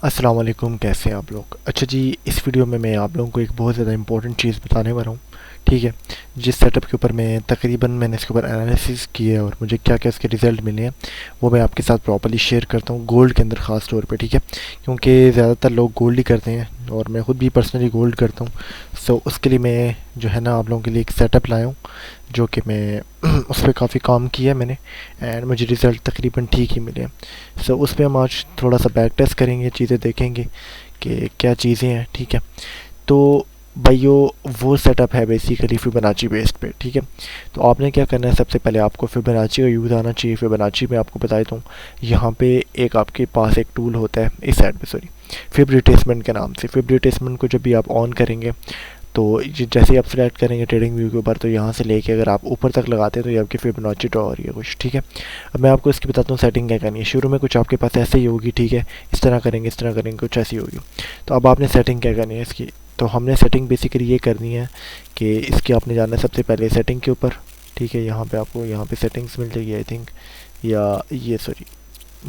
अस्सलाम वालेकुम, कैसे हैं आप लोग। अच्छा जी, इस वीडियो में मैं आप लोगों को एक बहुत ज़्यादा इंपॉर्टेंट चीज़ बताने वाला हूँ। ठीक है, जिस सेटअप के ऊपर मैंने इसके ऊपर एनालिसिस किया है और मुझे क्या क्या इसके रिज़ल्ट मिले हैं वो मैं आपके साथ प्रॉपर्ली शेयर करता हूँ, गोल्ड के अंदर ख़ास तौर पे। ठीक है, क्योंकि ज़्यादातर लोग गोल्ड ही करते हैं और मैं ख़ुद भी पर्सनली गोल्ड करता हूँ। सो उसके लिए मैं जो है ना आप लोगों के लिए एक सेटअप लाया हूँ जो कि मैं उस पर काफ़ी काम किया है मैंने, एंड मुझे रिज़ल्ट तकरीबन ठीक ही मिले हैं। सो उस पर हम आज थोड़ा सा बैक टेस्ट करेंगे, चीज़ें देखेंगे कि क्या चीज़ें हैं। ठीक है, तो भाइयों वो सेटअप है बेसिकली फिबोनाची बेस्ड पे। ठीक है, तो आपने क्या करना है, सबसे पहले आपको फिबोनाची का यूज़ आना चाहिए। फिबोनाची में आपको बता देता हूँ, यहाँ पे एक आपके पास एक टूल होता है इस साइड पे, सॉरी, फिब रिट्रेसमेंट के नाम से। फिब रिट्रेसमेंट को जब भी आप ऑन करेंगे तो जैसे ही आप सेलेक्ट करेंगे ट्रेडिंग व्यू के ऊपर, तो यहाँ से लेके अगर आप ऊपर तक लगाते हैं तो ये आपकी फिबोनाची ड्रॉ हो रही है कुछ। ठीक है, अब मैं आपको इसकी बताता हूँ सेटिंग क्या करनी है। शुरू में कुछ आपके पास ऐसे ही होगी, ठीक है, इस तरह करेंगे इस तरह करेंगे, कुछ ऐसी होगी। तो अब आपने सेटिंग क्या करनी है इसकी, तो हमने सेटिंग बेसिकली ये करनी है कि इसकी आपने जाना है सबसे पहले सेटिंग के ऊपर। ठीक है, यहाँ पे आपको यहाँ पे सेटिंग्स मिल जाएगी आई थिंक, या ये सॉरी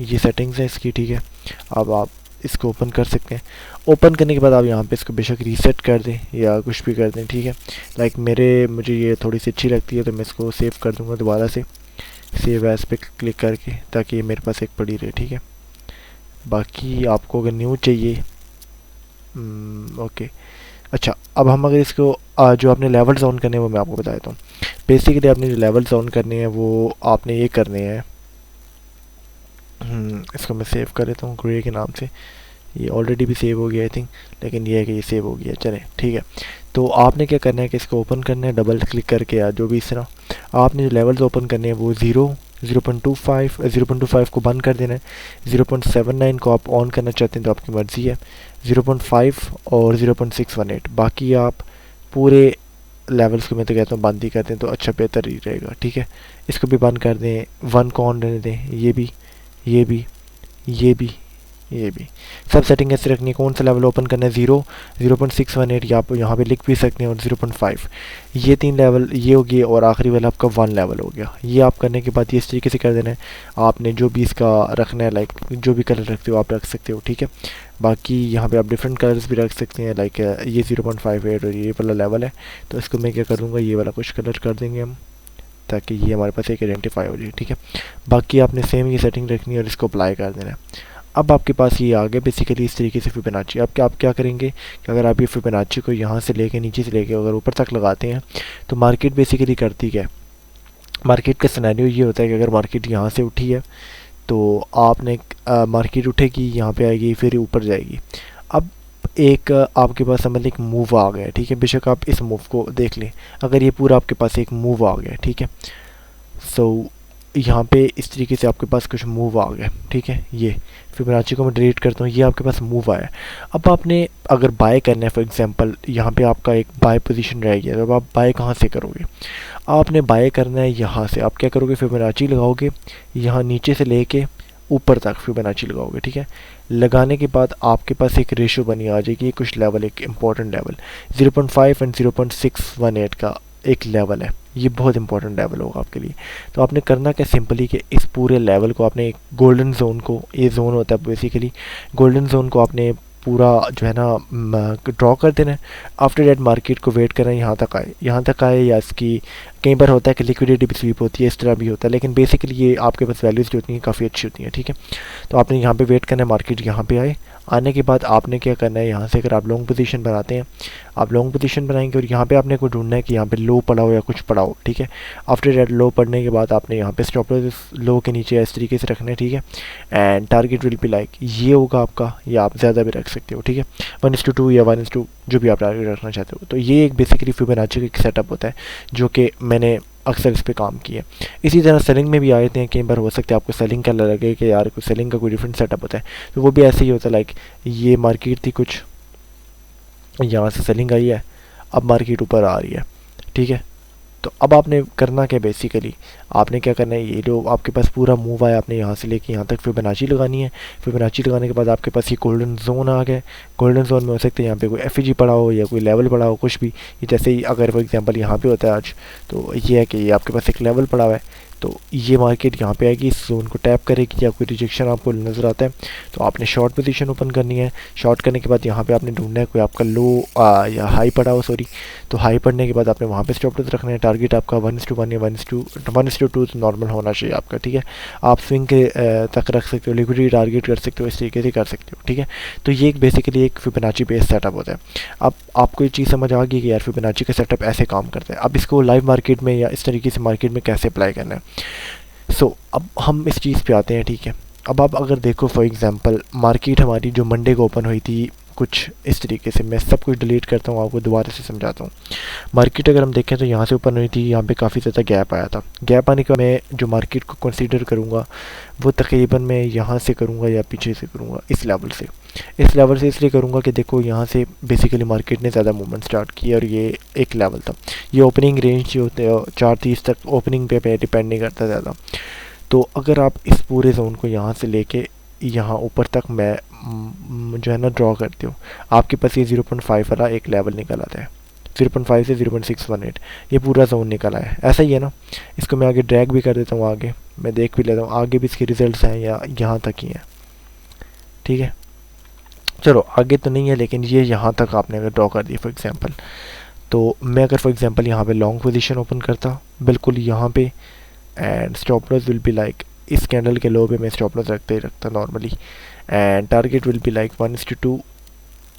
ये सेटिंग्स है इसकी। ठीक है, अब आप इसको ओपन कर सकते हैं। ओपन करने के बाद आप यहाँ पे इसको बेशक रीसेट कर दें या कुछ भी कर दें। ठीक है, लाइक मुझे ये थोड़ी सी अच्छी लगती है तो मैं इसको सेव कर दूँगा दोबारा से, सेव एज पे क्लिक करके, ताकि ये मेरे पास एक पड़ी रहे। ठीक है, बाकी आपको अगर न्यू चाहिए, ओके। अच्छा, अब हम अगर इसको जो आपने लेवल्स ऑन करने हैं वो मैं आपको बता देता हूँ। बेसिकली आपने जो लेवल्स ऑन करने हैं वो आपने ये करने हैं, इसको मैं सेव कर लेता हूँ ग्रे के नाम से। ये ऑलरेडी भी सेव हो गया आई थिंक, लेकिन ये है कि ये सेव हो गया, चलें ठीक है। तो आपने क्या करना है कि इसको ओपन करना है डबल क्लिक करके, या जो भी इस तरह आपने जो लेवल्स ओपन करने हैं वो 0.25 को बंद कर देना है। 0.79 को आप ऑन करना चाहते हैं तो आपकी मर्ज़ी है, 0.5 और 0.618, बाकी आप पूरे लेवल्स को मैं तो कहता हूँ बंद ही कर दें तो अच्छा बेहतर ही रहेगा। ठीक है, इसको भी बंद कर दें, 1 को ऑन रहने दें, ये भी ये भी ये भी ये भी। सब सेटिंग ऐसे रखनी है। कौन सा लेवल ओपन करना है, 0.618, या आप यहाँ पे लिख भी सकते हैं, और 0.5, ये 3 लेवल ये हो गए, और आखिरी वाला आपका 1 लेवल हो गया। ये आप करने के बाद ये इस तरीके से कर देना है। आपने जो भी इसका रखना है, लाइक जो भी कलर रखते हो आप रख सकते हो। ठीक है, बाकी यहाँ पे आप डिफरेंट कलर्स भी रख सकते हैं, लाइक ये 0.58 और ये वाला लेवल है, तो इसको मैं क्या कर दूँगा, ये वाला कुछ कलर कर देंगे हम, ताकि ये हमारे पास एक आइडेंटिफाई हो जाए। ठीक है, बाकी आपने सेम ये सेटिंग रखनी है और इसको अप्लाई कर देना है। अब आपके पास ये आ गया बेसिकली इस तरीके से फिबोनाची। अब आप क्या करेंगे कि अगर आप ये फिबोनाची को यहाँ से लेके नीचे से लेके अगर ऊपर तक लगाते हैं तो मार्केट बेसिकली करती क्या है, मार्केट का सिनेरियो ये होता है कि अगर मार्केट यहाँ से उठी है तो आपने मार्केट उठेगी, यहाँ पे आएगी, फिर ऊपर जाएगी। अब एक आपके पास समझ एक मूव आ गया। ठीक है, बेशक आप इस मूव को देख लें, अगर ये पूरा आपके पास एक मूव आ गया, ठीक है, सो यहाँ पे इस तरीके से आपके पास कुछ मूव आ गए। ठीक है, ये फिबोनाची को मैं डिलीट करता हूँ, ये आपके पास मूव आया। अब आपने अगर बाय करना है, फॉर एग्जांपल यहाँ पे आपका एक बाय पोजीशन रह गया, तो आप बाय कहाँ से करोगे, आपने बाय करना है यहाँ से। आप क्या करोगे, फिबोनाची लगाओगे, यहाँ नीचे से लेके ऊपर तक फिबोनाची लगाओगे। ठीक है, लगाने के बाद आपके पास एक रेशो बनी आ जाएगी, कुछ लेवल, एक इंपॉर्टेंट लेवल 0.5 एंड 0.618 का एक लेवल है, ये बहुत इंपॉर्टेंट लेवल होगा आपके लिए। तो आपने करना क्या, सिंपली कि इस पूरे लेवल को आपने एक गोल्डन जोन को, ये जोन होता है बेसिकली, गोल्डन जोन को आपने पूरा जो है ना ड्रॉ कर देना है। आफ्टर डेट मार्केट को वेट करना है यहाँ तक आए, या इसकी कई बार होता है कि लिक्विडिटी भी स्वीप होती है, इस तरह भी होता है, लेकिन बेसिकली ये आपके पास वैल्यूज़ जो होती हैं काफ़ी अच्छी होती हैं। ठीक है, तो आपने यहाँ पे वेट करना है, मार्केट यहाँ पे आए, आने के बाद आपने क्या करना है, यहाँ से अगर आप लॉन्ग पोजीशन बनाते हैं, आप लॉन्ग पोजीशन बनाएंगे और यहाँ पे आपने को ढूंढना है कि यहाँ पे लो पड़ा हो या कुछ पड़ा हो। ठीक है, आफ्टर डेट लो पड़ने के बाद आपने यहाँ पे स्टॉप लॉस लो के नीचे इस तरीके से रखना है। ठीक है, and target will be like ये होगा आपका, या आप ज़्यादा भी रख सकते हो। ठीक है, 1:2 या 1:2 जो भी आप टारगेट रखना चाहते हो। तो ये एक बेसिकली फिबोनाची का एक सेटअप होता है जो कि मैंने अक्सर इस पे काम किया। इसी तरह सेलिंग में भी आए थे, कई बार हो सकता है आपको सेलिंग का लगे कि यार कोई सेलिंग का कोई डिफरेंट सेटअप होता है, तो वो भी ऐसे ही होता है। लाइक ये मार्केट थी कुछ, यहाँ से सेलिंग आई है, अब मार्केट ऊपर आ रही है। ठीक है, तो अब आपने करना क्या, बेसिकली आपने क्या करना है, ये जो आपके पास पूरा मूव आया, आपने यहाँ से लेके यहाँ तक फिबोनाची लगानी है। फिबोनाची लगाने के बाद आपके पास ये गोल्डन जोन आ गया। गोल्डन जोन में हो सकता है यहाँ पे कोई एफईजी पड़ा हो या कोई लेवल पड़ा हो, कुछ भी। ये जैसे ही अगर फॉर एग्जांपल यहाँ पे होता है आज, तो ये है कि ये आपके पास एक लेवल पड़ा हुआ है, तो ये मार्केट यहाँ पे आएगी, इस जोन को टैप करेगी या कोई रिजेक्शन आपको नज़र आता है तो आपने शॉर्ट पोजीशन ओपन करनी है। शॉर्ट करने के बाद यहाँ पे आपने ढूंढना है कोई आपका लो या हाई पड़ा हो, सॉरी, तो हाई पड़ने के बाद आपने वहाँ पे स्टॉप लॉस रखना है। टारगेट आपका 1:1 या 1:2 तो नॉर्मल होना चाहिए आपका, ठीक है। आप स्विंग के तक रख सकते हो, लिक्विडिटी टारगेट कर सकते हो, इस तरीके से कर सकते हो, ठीक है। तो ये एक बेसिकली एक फिबोनाची बेस्ड सेटअप होता है। अब आपको ये चीज़ समझ आ गई कि यार फिबोनाची का सेटअप ऐसे काम करता है। अब इसको लाइव मार्केट में या इस तरीके से मार्केट में कैसे अप्लाई करना है। सो अब हम इस चीज़ पे आते हैं, ठीक है। अब आप अगर देखो फॉर एग्जांपल मार्केट हमारी जो मंडे को ओपन हुई थी कुछ इस तरीके से, मैं सब कुछ डिलीट करता हूँ, आपको दोबारा से समझाता हूँ। मार्केट अगर हम देखें तो यहाँ से ओपन हुई थी, यहाँ पे काफ़ी ज़्यादा गैप आया था। गैप आने का मैं जो मार्केट को कंसीडर करूँगा वो तकरीबन मैं यहाँ से करूँगा या पीछे से करूँगा, इस लेवल से। इस लेवल से इसलिए करूँगा कि देखो यहाँ से बेसिकली मार्केट ने ज़्यादा मूवमेंट स्टार्ट की और ये एक लेवल था। ये ओपनिंग रेंज जो होते हैं 4:30 तक ओपनिंग पे डिपेंड नहीं करता ज़्यादा। तो अगर आप इस पूरे जोन को यहाँ से लेके यहाँ ऊपर तक मैं जो है ना ड्रॉ करती हूँ, आपके पास ये 0.5 वाला एक लेवल निकल आता है। 0.5 से 0.618 ये पूरा जोन निकल आया है, ऐसा ही है ना। इसको मैं आगे ड्रैग भी कर देता हूँ, आगे मैं देख भी लेता हूँ, आगे भी इसके रिजल्ट्स हैं या यहाँ तक ही हैं, ठीक है। चलो आगे तो नहीं है, लेकिन ये यहाँ तक आपने अगर ड्रॉ कर दिया फॉर एग्जांपल, तो मैं अगर फॉर एग्जांपल यहाँ पे लॉन्ग पोजीशन ओपन करता बिल्कुल यहाँ पे, and stop loss will be like इस कैंडल के लो पे मैं स्टॉप लॉस रखते ही रखता normally, and target will be like 1:2।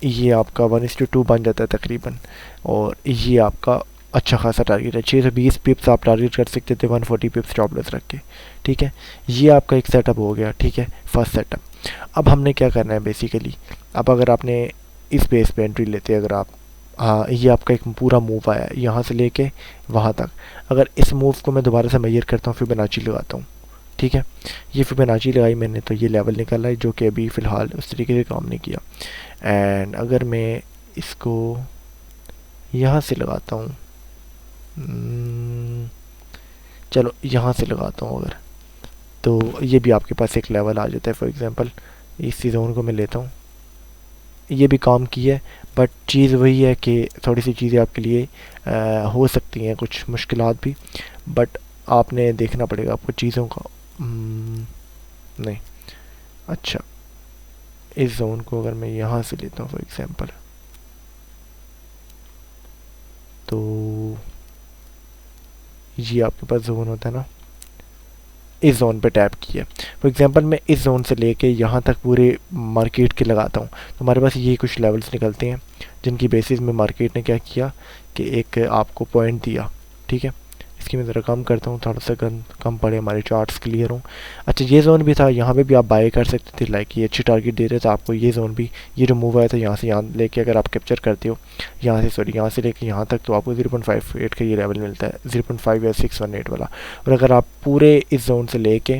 ये आपका 1:2 बन जाता है तकरीबन, और ये आपका अच्छा खासा टारगेट है। 620 पिप्स आप टारगेट कर सकते थे 140 पिप्स स्टॉप लॉस रख के, ठीक है। ये आपका एक सेटअप हो गया, ठीक है, फर्स्ट सेटअप। अब हमने क्या करना है बेसिकली, अब अगर आपने इस बेस पे एंट्री लेते अगर आप, हाँ ये आपका एक पूरा मूव आया है यहाँ से लेके वहाँ तक। अगर इस मूव को मैं दोबारा से मेजर करता हूँ, फिबोनाची लगाता हूँ, ठीक है। ये फिबोनाची लगाई मैंने तो ये लेवल निकल रहा है जो कि अभी फ़िलहाल उस तरीके से काम नहीं किया। एंड अगर मैं इसको यहाँ से लगाता हूँ, चलो यहाँ से लगाता हूँ अगर, तो ये भी आपके पास एक लेवल आ जाता है। फॉर एग्जांपल इस जोन को मैं लेता हूँ, ये भी काम की है, बट चीज़ वही है कि थोड़ी सी चीज़ें आपके लिए हो सकती हैं कुछ मुश्किलात भी, बट आपने देखना पड़ेगा आपको चीज़ों का। नहीं, अच्छा इस जोन को अगर मैं यहाँ से लेता हूँ फॉर एग्जांपल, तो ये आपके पास जोन होता है ना, इस जोन पे टैप किया फॉर एग्जांपल, मैं इस जोन से लेके यहाँ तक पूरे मार्केट के लगाता हूँ तो हमारे पास ये कुछ लेवल्स निकलते हैं जिनकी बेसिस में मार्केट ने क्या किया कि एक आपको पॉइंट दिया, ठीक है। इसकी मैं ज़रा कम करता हूँ, थोड़ा सा कम पड़े, हमारे चार्ट्स क्लियर हों। अच्छा ये जोन भी था, यहाँ पे भी आप बाय कर सकते थे, लाइक ये अच्छी टारगेट दे रहे थे आपको। ये जोन भी, ये जो मूव आया था यहाँ से यहाँ लेके अगर आप कैप्चर करते हो, यहाँ से सॉरी यहाँ से लेके यहाँ तक, तो आपको 0.58 का ये लेवल मिलता है, 0.5 या 618 वाला। और अगर आप पूरे इस जोन से लेके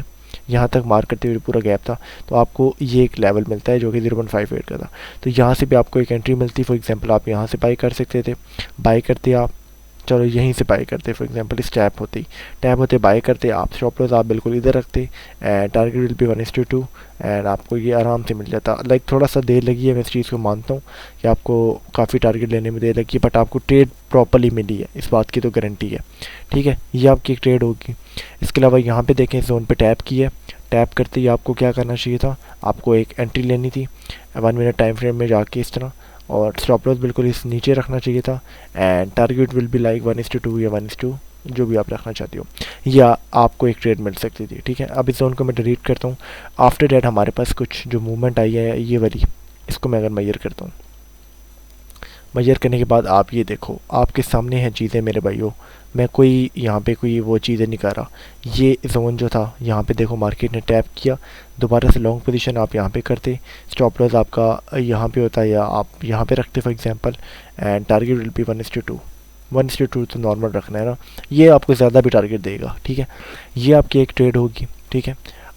यहाँ तक मार्क करते हुए पूरा गैप था तो आपको ये एक लेवल मिलता है जो कि 0.58 का था। तो यहाँ से भी आपको एक एंट्री मिलती, फॉर एग्जांपल आप यहाँ से बाई कर सकते थे, बाई करते आप, चलो यहीं से बाई करते फॉर एग्जांपल, इस टैप होते बाई करते आप, स्टॉप लॉस आप बिल्कुल इधर रखते, and target will be 1:2 and आपको ये आराम से मिल जाता। लाइक थोड़ा सा देर लगी है, मैं इस चीज़ को मानता हूँ कि आपको काफ़ी टारगेट लेने में देर लगी है, बट आपको ट्रेड प्रॉपरली मिली है, इस बात की तो गारंटी है, ठीक है। ये आपकी एक ट्रेड होगी। इसके अलावा यहाँ पे देखें जोन पे टैप की है, टैप करते ही आपको क्या करना चाहिए था, आपको एक एंट्री लेनी थी 1 मिनट टाइम फ्रेम में जाके इस तरह, और स्टॉप लॉस बिल्कुल इस नीचे रखना चाहिए था, and target will be like 1:2 या 1:2 जो भी आप रखना चाहते हो, या आपको एक ट्रेड मिल सकती थी, ठीक है। अब इस जोन को मैं डिलीट करता हूँ। आफ्टर डेट हमारे पास कुछ जो मूवमेंट आई है ये वाली, इसको मैं अगर मेजर करता हूँ, मेजर करने के बाद आप ये देखो आपके सामने हैं चीज़ें मेरे भाइयों, मैं कोई यहाँ पे कोई वो चीज़ें नहीं कर रहा। ये जोन जो था यहाँ पे देखो मार्केट ने टैप किया, दोबारा से लॉन्ग पोजीशन आप यहाँ पे करते, स्टॉप लॉस आपका यहाँ पे होता है या आप यहाँ पे रखते for example, and target will be 1:2। 1:2 तो नॉर्मल रखना है ना, ये आपको ज़्यादा भी टारगेट देगा, ठीक है। ये आपकी एक ट्रेड होगी, ठीक है।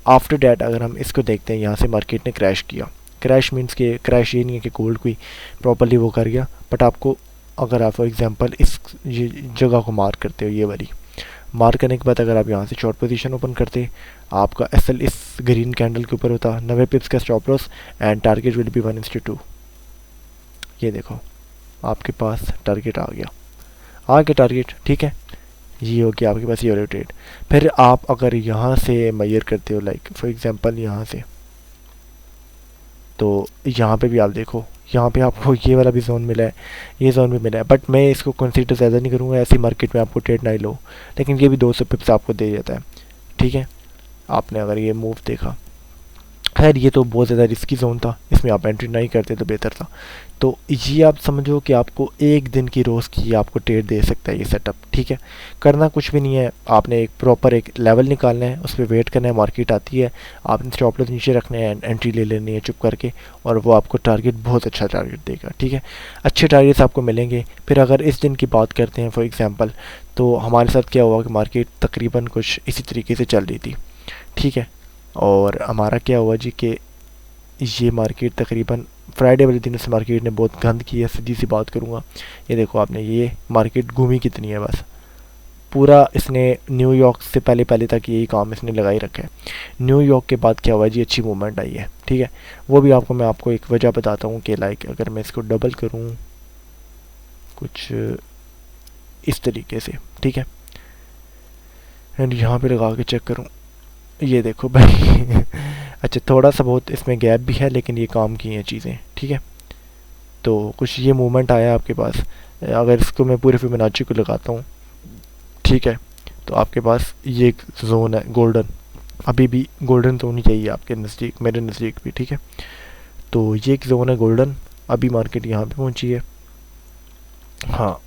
आफ्टर डैट अगर हम इसको देखते हैं, यहाँ से मार्केट ने क्रैश किया, क्रैश मीन्स के क्रैश ये नहीं है कि गोल्ड कोई प्रॉपरली वो कर गया, बट आपको अगर आप फॉर एग्जांपल इस जगह को मार्क करते हो, ये वाली मार्क करने के बाद अगर आप यहाँ से शॉर्ट पोजीशन ओपन करते, आपका एसएल इस ग्रीन कैंडल के ऊपर होता, 90 पिप्स का stop loss, and target will be 1:2। ये देखो आपके पास टारगेट आ गया टारगेट, ठीक है। ये हो गया आपके पास ये वाला ट्रेड। फिर आप अगर यहाँ से मेजर करते हो लाइक फॉर एग्जांपल यहाँ से, तो यहाँ पे भी आप देखो, यहाँ पे आपको ये वाला भी जोन मिला है, ये जोन भी मिला है, बट मैं इसको कंसीडर ज़्यादा नहीं करूँगा, ऐसी मार्केट में आपको ट्रेड ना ही लो। लेकिन ये भी 200 पिप्स आपको दे देता है, ठीक है। आपने अगर ये मूव देखा, खैर ये तो बहुत ज़्यादा रिस्की जोन था, इसमें आप एंट्री नहीं करते तो बेहतर था। तो ये आप समझो कि आपको एक दिन की रोज़ की आपको ट्रेड दे सकता है ये सेटअप, ठीक है। करना कुछ भी नहीं है, आपने एक प्रॉपर एक लेवल निकालना है, उस पर वेट करना है, मार्केट आती है, आपने स्टॉप लॉस नीचे रखना है, एंट्री ले लेनी है चुप करके, और वो आपको टारगेट बहुत अच्छा टारगेट देगा, ठीक है। अच्छे टारगेट्स आपको मिलेंगे। फिर अगर इस दिन की बात करते हैं फॉर एग्ज़ाम्पल, तो हमारे साथ क्या हुआ कि मार्केट तकरीबन कुछ इसी तरीके से चल रही थी, ठीक है। और हमारा क्या हुआ जी कि ये मार्केट तकरीबन फ्राइडे वाले दिन इस मार्केट ने बहुत गंद की है, सीधी सी बात करूँगा। ये देखो आपने, ये मार्केट घूमी कितनी है, बस पूरा इसने न्यूयॉर्क से पहले पहले तक यही काम इसने लगाई रखा है। न्यूयॉर्क के बाद क्या हुआ जी, अच्छी मूवमेंट आई है, ठीक है। वो भी मैं आपको एक वजह बताता हूँ कि लाइक अगर मैं इसको डबल करूँ कुछ इस तरीके से, ठीक है, एंड यहाँ पे लगा के चेक करूँ, ये देखो भाई अच्छा थोड़ा सा बहुत इसमें गैप भी है, लेकिन ये काम की हैं चीज़ें, ठीक है। तो कुछ ये मूवमेंट आया आपके पास, अगर इसको मैं पूरे फिबोनाची को लगाता हूँ, ठीक है, तो आपके पास ये एक जोन है गोल्डन, अभी भी गोल्डन जोन ही चाहिए आपके नज़दीक, मेरे नज़दीक भी, ठीक है। तो ये एक जोन है गोल्डन, अभी मार्केट यहाँ पे पहुँची है, हाँ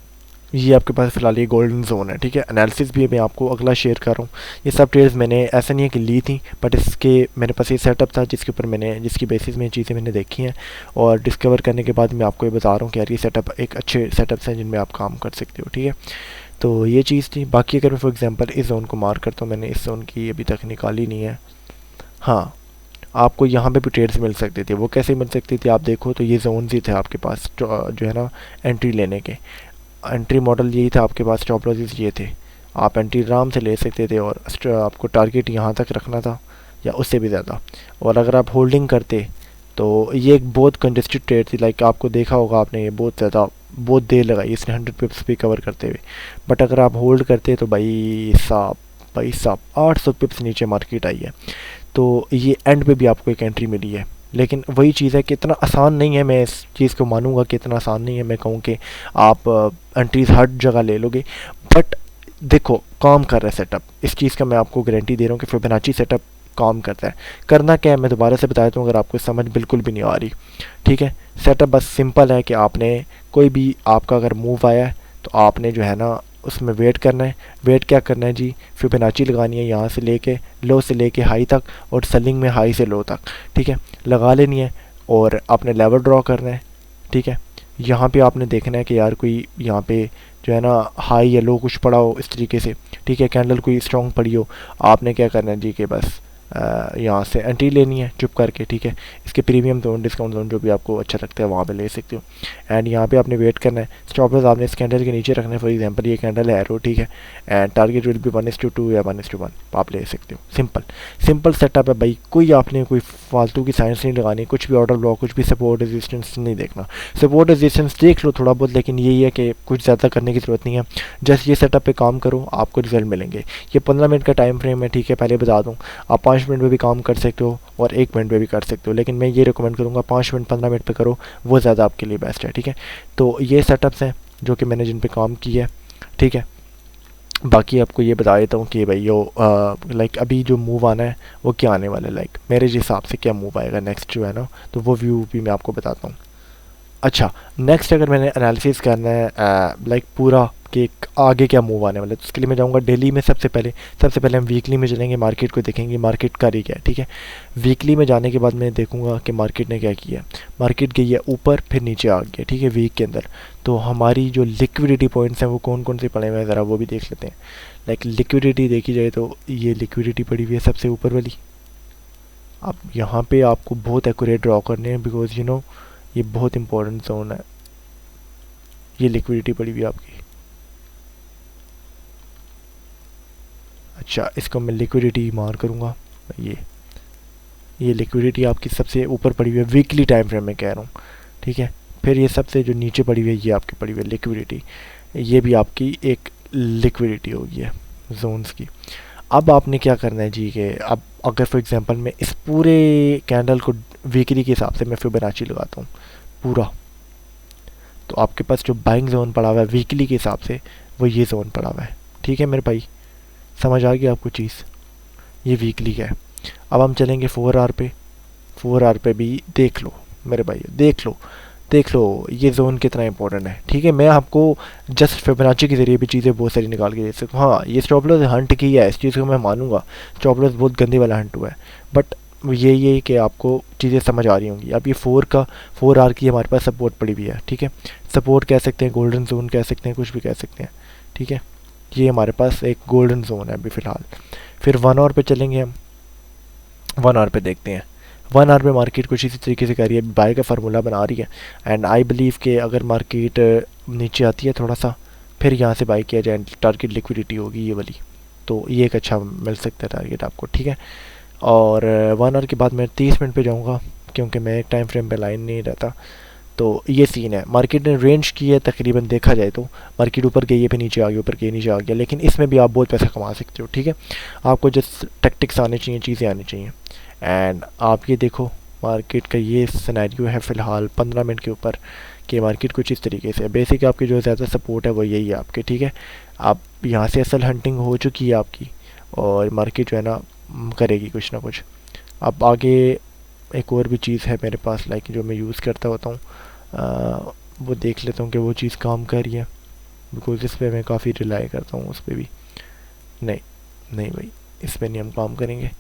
ये आपके पास फ़िलहाल ये गोल्डन जोन है, ठीक है। एनालिसिस भी मैं आपको अगला शेयर कर रहा हूँ। ये सब ट्रेड्स मैंने ऐसा नहीं है कि ली थी, बट इसके मेरे पास ये सेटअप था जिसके ऊपर जिसकी बेसिस में चीज़ें मैंने देखी हैं, और डिस्कवर करने के बाद मैं आपको ये बता रहा हूँ कि यार ये सेटअप एक अच्छे सेटअप्स हैं जिनमें आप काम कर सकते हो, ठीक है। तो ये चीज़ थी। बाकी अगर मैं फॉर एग्ज़ाम्पल इस जोन को मार्क करता हूँ, मैंने इस जोन की अभी तक निकाली नहीं है, हाँ आपको यहाँ पे भी ट्रेड्स मिल सकते थे। वो कैसे मिल सकती थी आप देखो, तो ये जोन ही थे आपके पास जो है ना एंट्री लेने के, एंट्री मॉडल यही था आपके पास, स्टॉप लॉसेस ये थे, आप एंट्री आराम से ले सकते थे, और आपको टारगेट यहाँ तक रखना था या उससे भी ज़्यादा। और अगर आप होल्डिंग करते तो ये एक बहुत कंटेस्टेड ट्रेड थी, लाइक आपको देखा होगा आपने, ये बहुत देर लगाई इसने 100 पिप्स भी कवर करते हुए। बट अगर आप होल्ड करते तो भाई साहब 800 पिप्स नीचे मार्केट आई है। तो ये एंड पे भी आपको एक एंट्री मिली है, लेकिन वही चीज़ है कि इतना आसान नहीं है, मैं इस चीज़ को मानूंगा कि इतना आसान नहीं है मैं कहूँ कि आप एंट्रीज हर जगह ले लोगे। बट देखो काम कर रहा है सेटअप, इस चीज़ का मैं आपको गारंटी दे रहा हूँ कि फिबोनाची सेटअप काम करता है। करना क्या है मैं दोबारा से बता देता हूँ अगर आपको समझ बिल्कुल भी नहीं आ रही, ठीक है। सेटअप बस सिंपल है कि आपने कोई भी आपका अगर मूव आया है तो आपने जो है ना उसमें वेट करना है। वेट क्या करना है जी, फिबोनाची लगानी है यहाँ से लेके लो से लेके हाई तक, और सेलिंग में हाई से लो तक, ठीक है, लगा लेनी है। और आपने लेवल ड्रॉ करना है, ठीक है। यहाँ पे आपने देखना है कि यार कोई यहाँ पे जो है ना हाई या लो कुछ पड़ा हो इस तरीके से, ठीक है, कैंडल कोई स्ट्रॉन्ग पड़ी हो, आपने क्या करना है जी कि बस यहाँ से एंट्री लेनी है चुप करके, ठीक है। इसके प्रीमियम जोन, डिस्काउंट जोन जो भी आपको अच्छा लगता है वहाँ पे ले सकते हो। एंड यहाँ पे आपने वेट करना है, स्टॉप लॉस आपने इस कैंडल के नीचे रखना है। फॉर एग्जांपल ये कैंडल है एरो, ठीक है, एंड टारगेट विल बी 1:2 या 1:1, आप ले सकते हो। सिंपल सेटअप है भाई, कोई आपने कोई फालतू की साइंस नहीं लगानी, कुछ भी ऑर्डर ब्लॉक, कुछ भी सपोर्ट रेजिस्टेंस नहीं देखना। सपोर्ट रेजिस्टेंस देख लो थोड़ा बहुत, लेकिन यही है कि कुछ ज़्यादा करने की ज़रूरत नहीं है, जस्ट ये सेटअप पे काम करो, आपको रिजल्ट मिलेंगे। ये 15 मिनट का टाइम फ्रेम है, ठीक है, पहले बता दूँ। आप 5 मिनट में भी काम कर सकते हो और 1 मिनट में भी कर सकते हो, लेकिन मैं ये रिकमेंड करूँगा 5 मिनट 15 मिनट पे करो, वो ज़्यादा आपके लिए बेस्ट है, ठीक है। तो ये सेटअप्स हैं जो कि मैंने जिन पे काम किया है, ठीक है। बाकी आपको ये बता देता हूँ कि भाई लाइक अभी जो मूव आना है वो क्या आने वाला है, लाइक मेरे हिसाब से क्या मूव आएगा नेक्स्ट जो है ना, तो वो व्यू भी मैं आपको बताता हूँ। अच्छा, नेक्स्ट अगर मैंने एनालिसिस करना है लाइक पूरा कि आगे क्या मूव आने वाला है, तो उसके लिए मैं जाऊँगा डेली में। सबसे पहले हम वीकली में चलेंगे, मार्केट को देखेंगे मार्केट कर रही क्या है, ठीक है। वीकली में जाने के बाद मैं देखूँगा कि मार्केट ने क्या किया। मार्केट गई है ऊपर फिर नीचे आ गया, ठीक है, वीक के अंदर। तो हमारी जो लिक्विडिटी पॉइंट्स हैं वो कौन कौन से पड़े हुए हैं ज़रा वो भी देख लेते हैं। लाइक लिक्विडिटी देखी जाए तो ये लिक्विडिटी पड़ी हुई है सबसे ऊपर वाली। अब यहाँ पे आपको बहुत एक्यूरेट ड्रॉ करने हैं, बिकॉज ये बहुत इंपॉर्टेंट जोन है। ये लिक्विडिटी पड़ी हुई है आपकी। अच्छा, इसको मैं लिक्विडिटी मार करूँगा, ये लिक्विडिटी आपकी सबसे ऊपर पड़ी हुई है वीकली टाइम फ्रेम में कह रहा हूँ, ठीक है। फिर ये सबसे जो नीचे पड़ी हुई है ये आपकी पड़ी हुई है लिक्विडिटी, ये भी आपकी एक लिक्विडिटी होगी है जोन्स की। अब आपने क्या करना है जी कि अब अगर फॉर एग्जांपल मैं इस पूरे कैंडल को वीकली के हिसाब से मैं फिबोनाची लगाता हूँ पूरा, तो आपके पास जो बाइंग जोन पड़ा हुआ है वीकली के हिसाब से वो ये जोन पड़ा हुआ है। ठीक है मेरे भाई, समझ आ गई आपको चीज़, ये वीकली का है। अब हम चलेंगे 4 आवर पे। 4 आवर पे भी देख लो मेरे भाई, देख लो ये जोन कितना इंपॉर्टेंट है। ठीक है, मैं आपको जस्ट फिबोनाची के ज़रिए भी चीज़ें बहुत सारी निकाल के दे सकता हूँ। हाँ, ये स्टॉप लॉस हंट की है, इस चीज़ को मैं मानूंगा, स्टॉप लॉस बहुत गंदी वाला हंट हुआ है, बट यही कि आपको चीज़ें समझ आ रही होंगी। अब ये 4 आवर की हमारे पास सपोर्ट पड़ी हुई है। ठीक है, सपोर्ट कह सकते हैं, गोल्डन जोन कह सकते हैं, कुछ भी कह सकते हैं। ठीक है, ये हमारे पास एक गोल्डन जोन है अभी फ़िलहाल। फिर 1 आवर पे चलेंगे हम। 1 आवर पे देखते हैं। 1 आवर पे मार्केट कुछ इसी तरीके से कर रही है, बाय का फार्मूला बना रही है। एंड आई बिलीव कि अगर मार्केट नीचे आती है थोड़ा सा, फिर यहाँ से बाय किया जाए, टारगेट लिक्विडिटी होगी ये वाली, तो ये एक अच्छा मिल सकता है टारगेट आपको। ठीक है, और 1 आवर के बाद मैं 30 मिनट पे जाऊँगा, क्योंकि मैं एक टाइम फ्रेम पे लाइन नहीं रहता। तो ये सीन है, मार्केट ने रेंज की है तकरीबन, देखा जाए तो मार्केट ऊपर गई है फिर नीचे आ गई, ऊपर गई नीचे आ गया, लेकिन इसमें भी आप बहुत पैसा कमा सकते हो। ठीक है, आपको जस्ट टैक्टिक्स आने चाहिए, चीज़ें आनी चाहिए। एंड आप ये देखो मार्केट का ये सिनेरियो है फ़िलहाल 15 मिनट के ऊपर, कि मार्केट कुछ इस तरीके से बेसिक आपकी जो ज़्यादा सपोर्ट है वो यही है आपके। ठीक है, आप यहाँ से असल हंटिंग हो चुकी है आपकी, और मार्केट जो है ना करेगी कुछ ना कुछ। अब आगे एक और भी चीज़ है मेरे पास, लाइक जो मैं यूज़ करता होता हूँ, वो देख लेता हूँ कि वो चीज़ काम कर रही है, बिकॉज इस पर मैं काफ़ी रिलाई करता हूँ, उस पर भी नहीं, नहीं भाई इस पर नहीं हम काम करेंगे।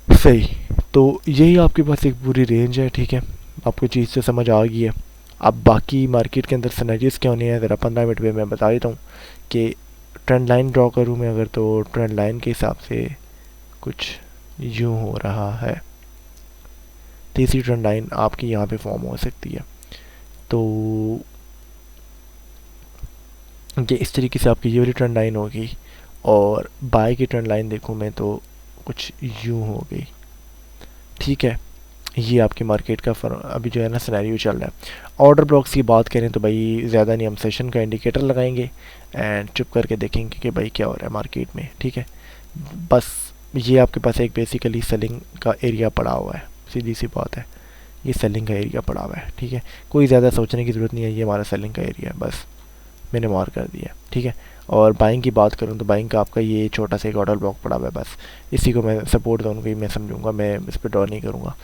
सही, तो यही आपके पास एक पूरी रेंज है। ठीक है, आपको चीज़ तो समझ आ गई है। अब बाकी मार्केट के अंदर सिनेरियोस क्या होने हैं ज़रा 15 मिनट में मैं बता देता हूँ कि ट्रेंड लाइन ड्रॉ करूँ मैं अगर, तो ट्रेंड लाइन के हिसाब से कुछ यूँ हो रहा है। तीसरी ट्रेंड लाइन आपकी यहाँ पे फॉर्म हो सकती है, तो ये इस तरीके से आपकी ये वाली ट्रेंड लाइन होगी। और बाय की ट्रेंड लाइन देखूँ मैं तो कुछ यूँ हो गई। ठीक है, ये आपकी मार्केट का अभी जो है ना सिनेरियो चल रहा है। ऑर्डर ब्लॉक्स की बात करें तो भाई ज़्यादा नहीं, हम सेशन का इंडिकेटर लगाएंगे एंड चुप करके देखेंगे कि भाई क्या हो रहा है मार्केट में। ठीक है, बस ये आपके पास एक बेसिकली सेलिंग का एरिया पड़ा हुआ है, सीधी सी बात है, ये सेलिंग का एरिया पड़ा हुआ है। ठीक है, कोई ज़्यादा सोचने की ज़रूरत नहीं है, ये हमारा सेलिंग का एरिया है, बस मैंने मार्क कर दिया। ठीक है, और बाइंग की बात करूँ तो बाइंग का आपका ये छोटा सा एक ऑर्डर ब्लॉक पड़ा हुआ है, बस इसी को मैं सपोर्ट जोन को ही मैं समझूंगा, मैं इस पर ड्रॉ नहीं करूँगा।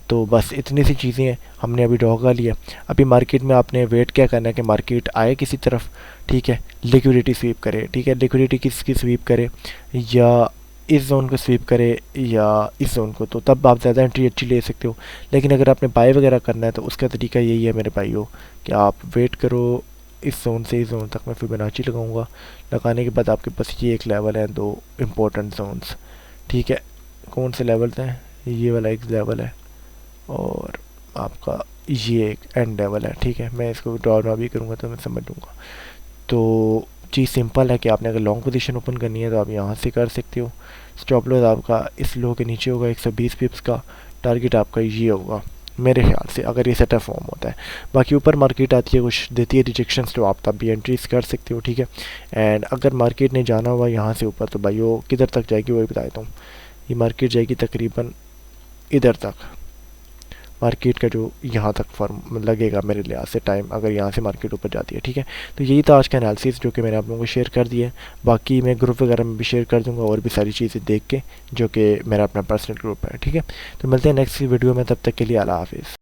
तो बस इतनी सी चीज़ें हैं, हमने अभी ड्रॉ कर लिया। अभी मार्केट में आपने वेट क्या करना है कि मार्केट आए किसी तरफ, ठीक है, लिक्विडिटी स्वीप करे। ठीक है, लिक्विडिटी किसकी स्वीप करे, या इस जोन को स्वीप करे या इस जोन को, तो तब आप ज़्यादा एंट्री अच्छी ले सकते हो। लेकिन अगर आपने बाय वगैरह करना है तो उसका तरीका यही है मेरे भाइयों कि आप वेट करो, इस जोन से इस जोन तक मैं फिबोनाची लगाऊंगा। लगाने के बाद आपके पास ये एक लेवल है, दो इम्पोर्टेंट जोन्स। ठीक है, कौन से लेवल हैं, ये वाला एक लेवल है और आपका ये एक एंड लेवल है। ठीक है, मैं इसको ड्रॉ भी करूँगा तो मैं समझ लूँगा। तो चीज़ सिंपल है कि आपने अगर लॉन्ग पोजीशन ओपन करनी है तो आप यहाँ से कर सकते हो। स्टॉप लॉस आपका इस लो के नीचे होगा 120 पिप्स का, टारगेट आपका ये होगा मेरे ख्याल से, अगर ये सेटअप फॉर्म होता है। बाकी ऊपर मार्केट आती है, कुछ देती है रिजेक्शंस, तो आप तब भी एंट्रीज कर सकते हो। ठीक है, एंड अगर मार्केट ने जाना हुआ यहाँ से ऊपर तो भाई वो किधर तक जाएगी वही बता देता हूँ। ये मार्केट जाएगी तकरीबन इधर तक, मार्केट का जो यहाँ तक फॉर्म लगेगा मेरे लिहाज से टाइम, अगर यहाँ से मार्केट ऊपर जाती है। ठीक है, तो यही था आज का एनालिसिस जो कि मैंने आप लोगों को शेयर कर दिया है। बाकी मैं ग्रुप वगैरह में भी शेयर कर दूँगा और भी सारी चीज़ें देख के, जो कि मेरा अपना पर्सनल ग्रुप है। ठीक है, तो मिलते हैं नेक्स्ट वीडियो में, तब तक के लिए अल्लाह हाफिज़।